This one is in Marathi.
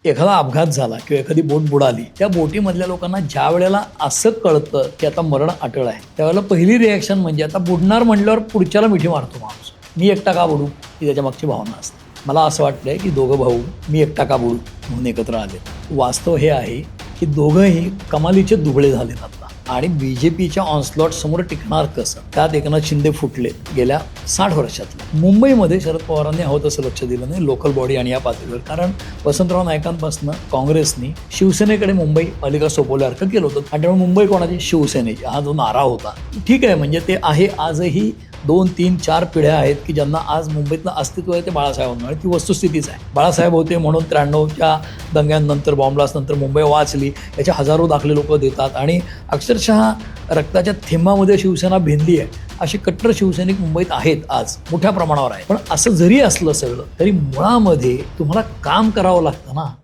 की एखादा अपघात झाला किंवा एखादी बोट बुडाली, त्या बोटीमधल्या लोकांना ज्या वेळेला असं कळतं की आता मरण अटळ आहे, त्यावेळेला पहिली रिॲक्शन म्हणजे आता बुडणार म्हणल्यावर पुढच्याला मिठी मारतो माणूस. मी एकटा का बुडू, ही त्याच्या मागची भावना असते. मला असं वाटलंय की दोघं भाऊ मी एकटा का बुडू म्हणून एकत्र आले. वास्तव हे आहे की दोघंही कमालीचे दुबळे झालेत आता, आणि बीजेपीच्या ऑनस्लॉट समोर टिकणार कसं. त्यात एकनाथ शिंदे फुटले गेल्या 60 वर्षातले. मुंबईमध्ये शरद पवारांनी हवं तसं लक्ष दिलं नाही लोकल बॉडी आणि या पातळीवर, कारण वसंतराव नाईकांपासून काँग्रेसनी शिवसेनेकडे मुंबई पालिका सोपवल्यासारखं केलं होतं. आणि त्यामुळे मुंबई कोणाची, शिवसेनेची, हा जो नारा होता. ठीक आहे, म्हणजे ते आहे. आजही 2, 3, 4 पिढ्या आहेत की ज्यांना आज मुंबईतलं अस्तित्व आहे ते बाळासाहेबांमुळे. ती वस्तुस्थितीच आहे. बाळासाहेब होते म्हणून 93च्या दंग्यांनंतर, बॉम्बलास्टनंतर मुंबई वाचली, याचे हजारो दाखले लोक देतात. आणि अक्षरशः रक्ताच्या थेंबामध्ये शिवसेना भिनली आहे असे कट्टर शिवसैनिक मुंबईत आहेत, आज मोठ्या प्रमाणावर आहे. पण असं जरी असलं सगळं तरी मुळामध्ये तुम्हाला काम करावं लागतं ना.